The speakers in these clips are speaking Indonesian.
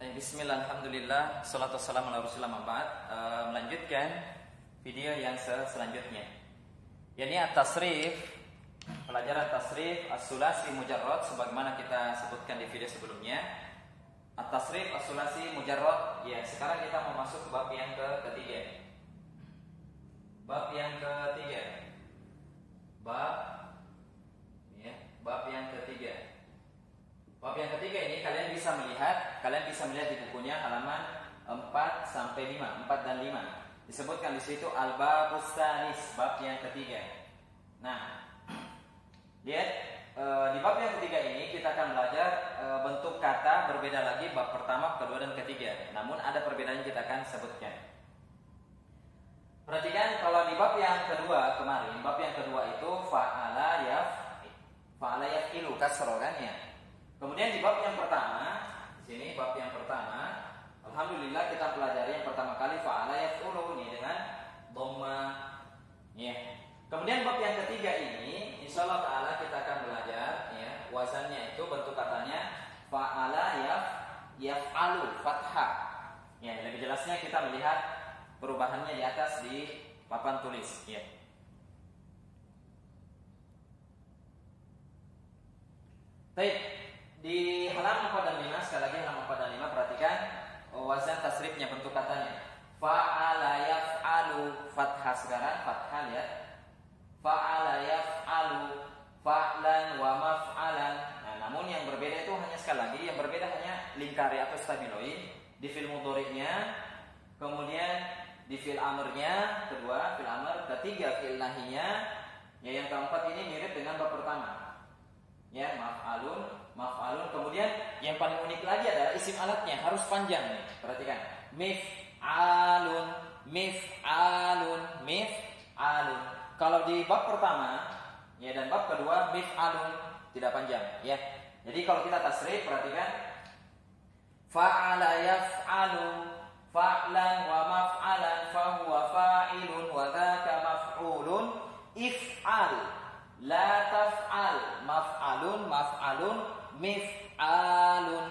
Bismillah, alhamdulillah, salatu wassalamu ala rasulillah ma'ba'd. Melanjutkan video yang selanjutnya, yakni at-tasrif, pelajaran tasrif as-sulasi mujarrad, sebagaimana kita sebutkan di video sebelumnya. At-tasrif as-sulasi mujarrad. Ya, sekarang kita mau masuk ke bab yang ketiga. Bab yang ketiga. Bab yang ketiga. Bab yang ketiga ini kalian bisa melihat di bukunya halaman 4 sampai 5, 4 dan 5. Disebutkan di situ al-babus tsalis, bab yang ketiga. Nah, lihat di bab yang ketiga ini kita akan belajar bentuk kata berbeda lagi bab pertama, kedua dan ketiga. Namun ada perbedaan yang kita akan sebutkan. Perhatikan kalau di bab yang kedua kemarin, bab yang kedua itu fa'ala yaf'ilu kasra kan ya. Kemudian di bab yang pertama, di sini bab yang pertama, alhamdulillah kita pelajari yang pertama kali fa'ala yaf'ulu ini dengan dhamma. Ya. Kemudian bab yang ketiga ini, insyaallah taala kita akan belajar ya, wazannya itu bentuk katanya fa'ala yaf'alu fathah. Ya, lebih jelasnya kita melihat perubahannya di atas di papan tulis, ya. Baik. Di halaman 4 dan 5, sekali lagi halaman 4 dan 5, perhatikan wazan tasrifnya, bentuk katanya. Fa'ala yaf'alu, fathah sekarang, fathah lihat. Fa'ala yaf'alu, fa'lan wa maf'alan. Nah, namun yang berbeda itu hanya sekali lagi, yang berbeda hanya lingkari atau stabiloid di fi'il mudhari'nya, kemudian di fi'il amrnya, kedua fi'il amr, ketiga fi'il nahinya, ya yang keempat ini mirip dengan bab pertama. Ya, maf'alun. Kemudian yang paling unik lagi adalah isim alatnya harus panjang nih. Perhatikan. Mif'alun. Kalau di bab pertama ya dan bab kedua mif'alun tidak panjang ya. Jadi kalau kita tasrif perhatikan fa'ala yaf'alu fa'lan wa maf'alan fa huwa fa'ilun wa dzaka maf'ulun if'al la taf'al maf'alun mif'alun.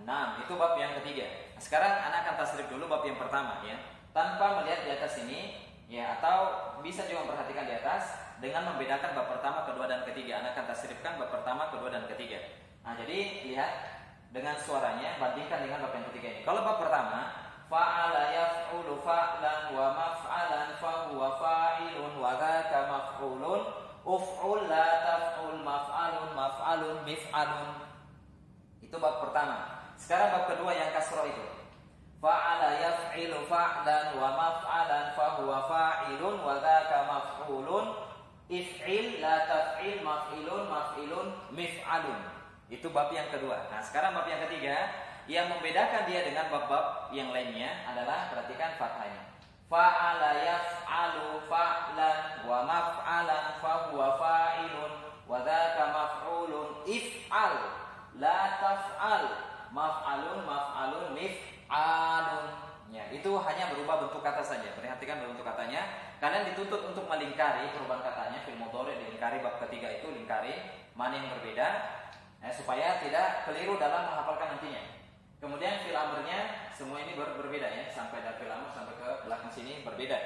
Nah, itu bab yang ketiga. Nah, sekarang anak akan tasrif dulu bab yang pertama ya. Tanpa melihat di atas ini ya, atau bisa juga memperhatikan di atas dengan membedakan bab pertama, kedua dan ketiga. Anak akan tasrifkan bab pertama, kedua dan ketiga. Nah, jadi lihat dengan suaranya bandingkan dengan bab yang ketiga ini. Kalau bab pertama fa'ala yaf'ulu fa'lan wa maf'alan fa huwa fa'ilun wa dzaka maf'ulun uf'ul la taf'ul maf'alun mif'alun. Itu bab pertama. Sekarang bab kedua yang kasroh itu. Fa'ala yaf'ilu fa'lan wa maf'alan fa huwa fa'ilun wa dzaka maf'ulun if'il la taf'il maf'ilun mif'alun. Itu bab yang kedua. Nah, sekarang bab yang ketiga yang membedakan dia dengan bab-bab yang lainnya adalah perhatikan fathahnya. Fa'ala yaf'alu fa'lan wa maf'alan fa huwa fa'ilun wa dzaka maf'ulun if'al la taf'al maf'alun mif'alun. Ya, itu hanya berubah bentuk kata saja. Perhatikan bentuk katanya. Kalian dituntut untuk melingkari perubahan katanya fi'il mudhari dilingkari bab ketiga itu, lingkari mana yang berbeda supaya tidak keliru dalam menghafalkan nantinya. Kemudian fi'il amrnya semua ini berbeda ya, sampai dari fi'il amr sampai ke belakang sini berbeda.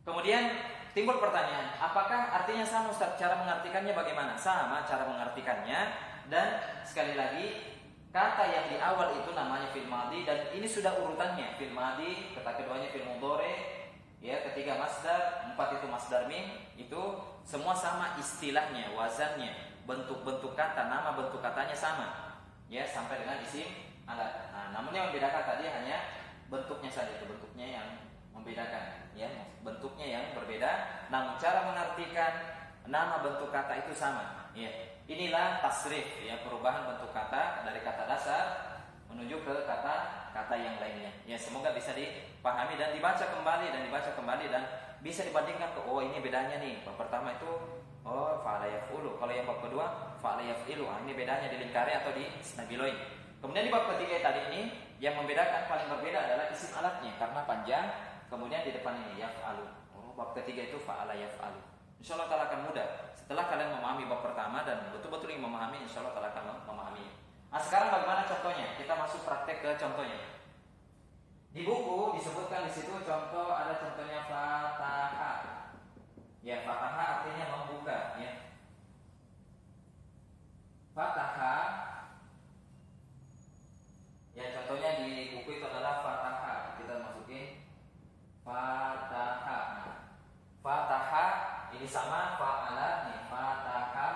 Kemudian timbul pertanyaan, apakah artinya sama Ustaz? Cara mengartikannya bagaimana? Sama cara mengartikannya, dan sekali lagi kata yang di awal itu namanya fi'il madhi dan ini sudah urutannya. Fi'il madhi, kata keduanya fi'il mudhari, ya, ketiga masdar, empat itu masdar min, itu semua sama istilahnya, wazannya, bentuk-bentuk kata, nama bentuk katanya sama. Ya, sampai dengan isim alat. Nah, namun yang membedakan tadi hanya bentuknya saja, itu bentuknya yang membedakan, ya, bentuknya yang berbeda. Namun cara mengartikan nama bentuk kata itu sama. Ya, inilah tasrif, ya, perubahan bentuk kata dari kata dasar menuju ke kata-kata yang lainnya. Ya, semoga bisa dipahami dan dibaca kembali dan bisa dibandingkan ke ini bedanya nih. Bab pertama itu fa'ala yaf'ulu. Kalau yang bab kedua fa'ala yaf'ilu. Ini bedanya di lingkari atau di stabiloid. Kemudian di bab ketiga tadi ini yang membedakan paling berbeda adalah isim alatnya karena panjang. Kemudian di depan ini yaf'alu. Bab ketiga itu fa'ala yaf'alu. Insyaallah taala akan mudah setelah kalian memahami bab pertama dan betul-betul ingin memahami, insyaallah taala akan memahami. Nah, sekarang bagaimana contohnya? Kita masuk praktek ke contohnya. Di buku disebutkan di situ contoh, ada contohnya fatahah. Ya, fatahah artinya membuka, ya. Fatahah. Ya, contohnya di buku itu adalah fatahah. Kita masukin fatahah. Nah, fatahah ini sama fa'ala nih, fatahah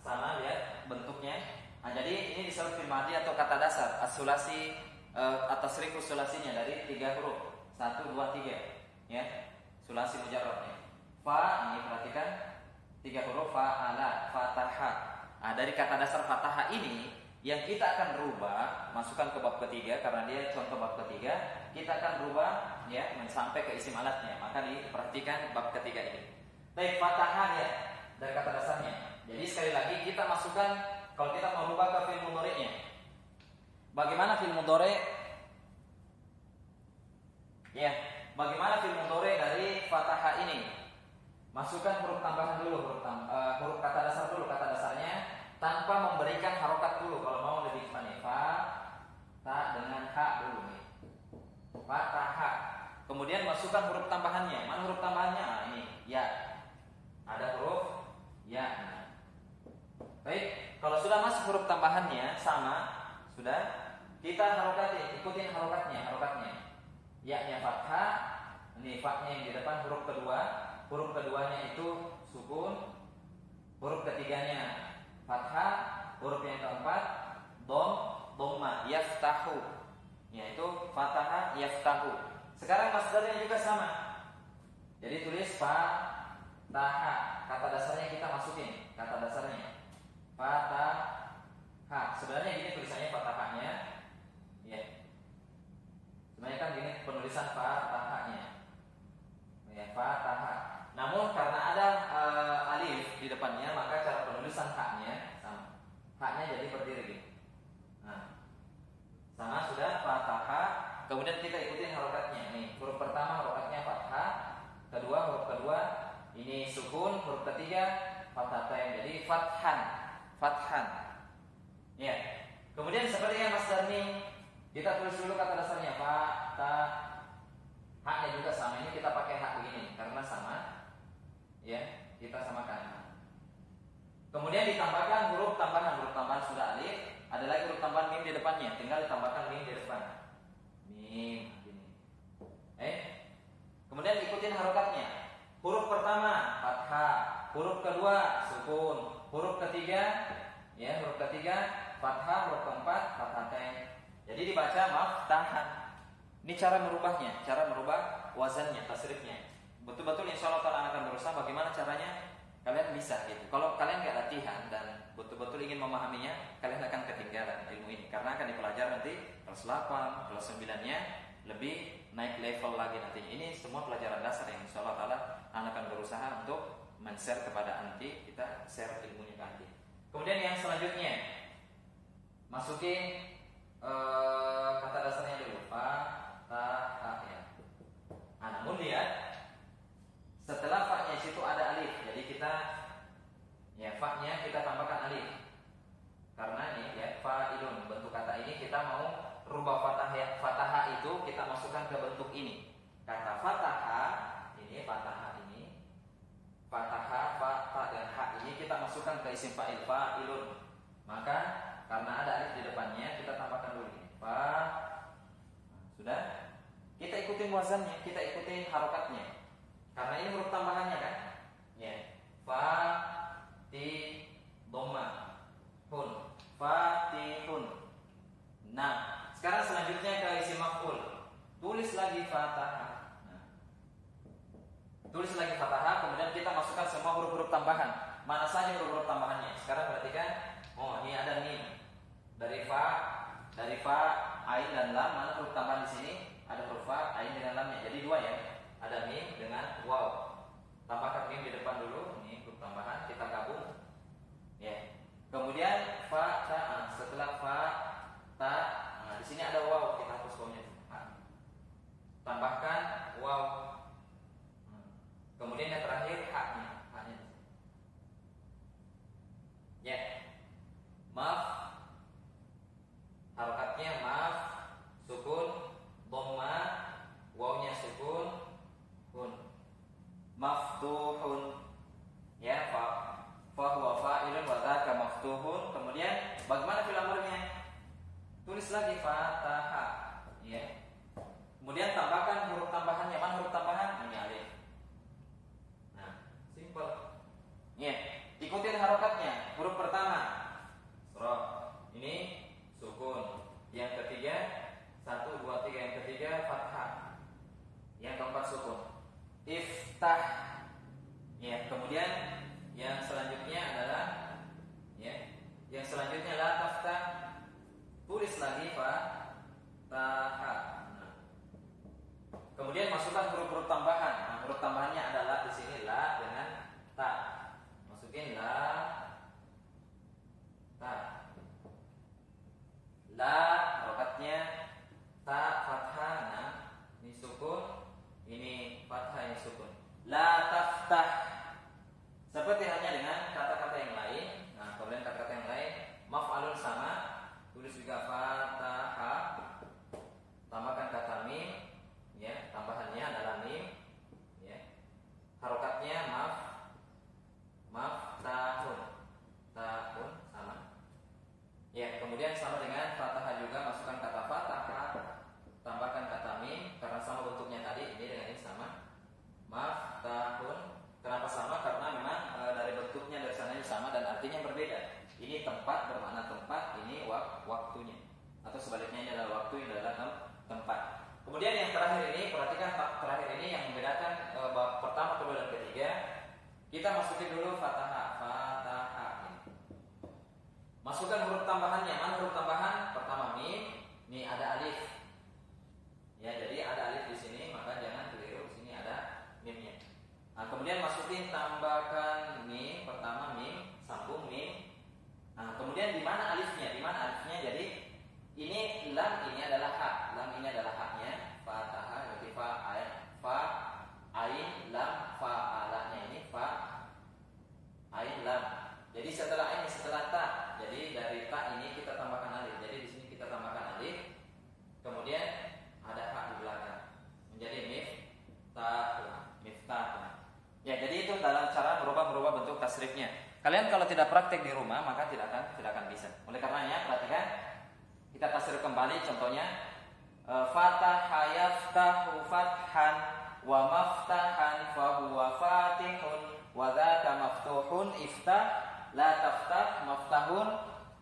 sama, lihat bentuknya. Nah, jadi ini disebut fi'il madhi atau kata dasar as-sulasi, at-tasrif sulasinya dari 3 huruf. 1 2 3, ya. Sulasi mujarradnya. Fa, ini perhatikan 3 huruf, fa'ala, fatahah. Nah, dari kata dasar fatahah ini yang kita akan rubah, masukkan ke bab ketiga karena dia contoh bab ketiga, kita akan rubah ya sampai ke isim alatnya. Maka diperhatikan bab ketiga ini. Baik, fatahah ya dari kata dasarnya. Jadi sekali lagi kita masukkan, kalau kita mau rubah ke fi'il mudhari'nya. Bagaimana fi'il mudhari'? Ya, bagaimana fi'il mudhari' dari fatahah ini? Masukkan huruf tambahan dulu, huruf kata dasar dulu, kata dasarnya tanpa memberikan harokat dulu. Kalau mau lebih cepat nih, fa, ta dengan ha dulu nih. Fatahah. Kemudian masukkan huruf tambahannya. Mana huruf tambahannya? Nah, ini ya. Ada huruf ya. Baik, kalau sudah masuk huruf tambahannya sama, sudah kita harokati, ikutin harokatnya. Ya-nya fathah, ini fa-nya yang di depan huruf kedua, huruf keduanya itu sukun, huruf ketiganya fathah, huruf yang keempat dhamma, yaftahu, yaitu fathah yaftahu. Sekarang masdarnya juga sama. Jadi tulis fatahah, kata dasarnya kita masukin, kata dasarnya fatahah. Sebenarnya gini tulisannya fatahahnya, ya. Sebenarnya kan gini penulisan fatahahnya, ya, fatahah. Namun karena ada alif di depannya, maka cara penulisan haknya sama. Haknya jadi berdiri gitu. Nah, sama sudah fatahah. Kemudian kita ikutin harokatnya. Nih, huruf pertama harokatnya fathah, huruf kedua ini sukun, huruf ketiga fathatain. Jadi fathan. Ya. Kemudian seperti yang Mas Darni, kita tulis dulu kata dasarnya fatah. Haknya juga sama. Ini kita pakai hak begini karena sama. Ya, kita samakan. Kemudian ditambahkan huruf tambahan sudah alif, ada lagi huruf tambahan mim di depannya, tinggal ditambahkan mim di depan. Mim ini. Kemudian ikutin harokatnya. Huruf pertama fathah, huruf kedua sukun, huruf ketiga fathah, huruf keempat fathatain. Jadi dibaca maftahan. Ini cara merubahnya, cara merubah wazannya, tasrifnya. Betul-betul insya Allah ta'ala akan berusaha bagaimana caranya kalian bisa gitu. Kalau kalian gak latihan dan betul-betul ingin memahaminya, kalian akan ketinggalan ilmu ini. Karena akan dipelajari nanti kelas 8, kelas 9-nya lebih naik level lagi nantinya. Ini semua pelajaran dasar yang insya Allah ta'ala akan berusaha untuk men-share kepada anti. Kita share ilmunya ke anti. Kemudian yang selanjutnya, masukin kata dasarnya dulu, fatahah ya. Nah, namun lihat setelah fa-nya situ ada alif. Jadi kita ya fa-nya kita tambahkan alif. Karena ini ya fa'ilun, bentuk kata ini kita mau rubah fatahah itu kita masukkan ke bentuk ini. Kata fatahah ini fatahah fa dan ha ini kita masukkan ke isim fa'il fa'ilun. Maka karena ada alif di depannya kita tambahkan dulu ini. Fa. Sudah? Kita ikutin wazannya, kita ikutin harokatnya. Karena ini huruf tambahannya kan? Ya. Dhamma. Fatihun. Nah, sekarang selanjutnya ke isim maf'ul. Tulis lagi fatahah. Nah. Tulis lagi fatahah, kemudian kita masukkan semua huruf-huruf tambahan. Mana saja huruf-huruf tambahannya? Sekarang perhatikan. Oh, ini ada mim. Dari fa, ain dan lam. Mana huruf tambahan di sini? Ada huruf fa, ain dengan lamnya. Jadi dua ya. Ada mim dengan waw. Tambahkan mim di depan dulu. Ini huruf tambahan, kita gabung. Ya. Kemudian fa, ta. Setelah fa, ta. Nah, di sini ada waw, kita hapus wawnya. Tambahkan waw. Kemudian yang terakhir haknya. Ya. miftah. Ya, kemudian yang selanjutnya adalah yang selanjutnya la taftah, tulis lagi fataha. Kemudian masukkan huruf-huruf tambahan. Nah, huruf tambahannya adalah di sini la dengan ta. Masukin la, ta. La harokatnya ta fathah, nah ini sukun, ini fathah, ini sukun. La taftah. Seperti halnya dengan kata-kata yang lain. Nah, kemudian kata-kata yang lain maf'alun sama, tulis juga fataha, tambahkan kata mim, ya, tambahannya adalah mim, ya. Harokatnya tahun sama. Ya, kemudian sama dengan fathah juga, masukkan kata fathah, tambahkan kata mim karena sama bentuknya tadi, ini dengan ini sama. Tahun. Kenapa sama? Karena memang dari bentuknya dari sananya sama dan artinya berbeda. Ini tempat bermakna tempat, ini waktunya. Atau sebaliknya ini adalah waktu, ini adalah tempat. Kemudian yang terakhir ini, perhatikan terakhir ini yang membedakan bab pertama, kedua dan ketiga. Kita masukin dulu fathah. Masukkan huruf tambahannya. Mana huruf tambahan? Pertama mim, ini ada alif. Ya, jadi ada alif di sini, maka jangan keliru. Di sini ada mimnya. Nah, kemudian masukin, tambahkan mim, pertama mim, sambung mim. Nah, kemudian di mana alifnya? Di mana alifnya? Jadi ini lam, ini adalah ha. Lam ini adalah haknya. Fathah, berarti fa ain lam, fa alanya ini fa ain lam. Jadi setelah ini, setelah ta. Jadi dari ta ini kita tambahkan alif. Jadi di sini kita tambahkan alif. Kemudian ada ha di belakang. Menjadi miftah. Ya, jadi itu dalam cara merubah bentuk tasrifnya. Kalian kalau tidak praktek di rumah maka tidak akan bisa. Oleh karenanya perhatikan, kita tasrif kembali. Contohnya fataha yaftahu fathan wa maftahan fa huwa fatihun wa dzaka maftuhun iftah la taftah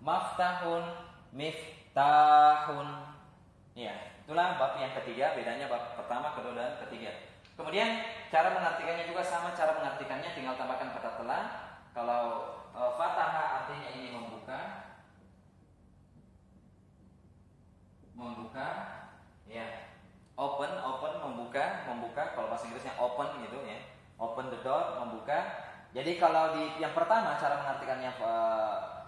maftahun miftahun. Ya, itulah bab yang ketiga, bedanya bab pertama, kedua dan ketiga. Kemudian cara mengartikannya juga sama, cara mengartikannya tinggal tambahkan kata telah. Kalau fataha artinya ini membuka, ya. Open membuka. Kalau bahasa Inggrisnya open gitu ya. Open the door, membuka. Jadi kalau di yang pertama cara mengartikannya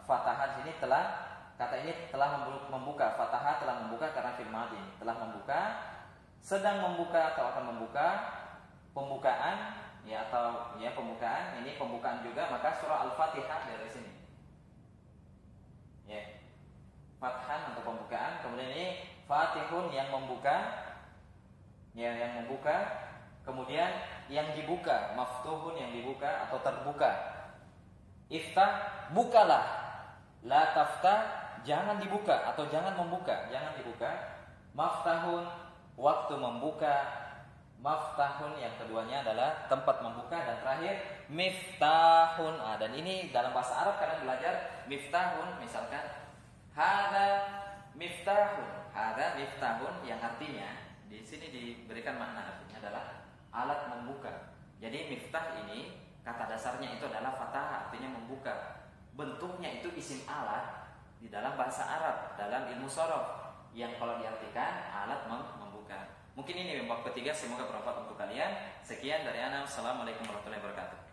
fataha di sini telah, kata ini telah membuka. Fataha telah membuka karena fil madhi, telah membuka, sedang membuka atau akan membuka, pembukaan ya, atau ya pembukaan, ini pembukaan juga, maka surah Al-Fatihah dari sini. Ya. Fathan untuk pembukaan, kemudian ini Fatihun yang membuka. Ya, yang membuka. Kemudian yang dibuka, maftuhun yang dibuka atau terbuka. Iftah, bukalah. La taftah, jangan dibuka atau jangan membuka, jangan dibuka. Maftahun, waktu membuka. Maftahun yang keduanya adalah tempat membuka, dan terakhir miftahun. Dan ini dalam bahasa Arab kalian belajar miftahun, misalkan hadza miftahun yang artinya di sini diberikan makna, artinya adalah alat membuka. Jadi miftah ini kata dasarnya itu adalah fathah, artinya membuka. Bentuknya itu isim alat di dalam bahasa Arab, dalam ilmu shorof, yang kalau diartikan alat membuka. Mungkin ini bab ketiga, semoga bermanfaat untuk kalian. Sekian dari ana. Assalamualaikum warahmatullahi wabarakatuh.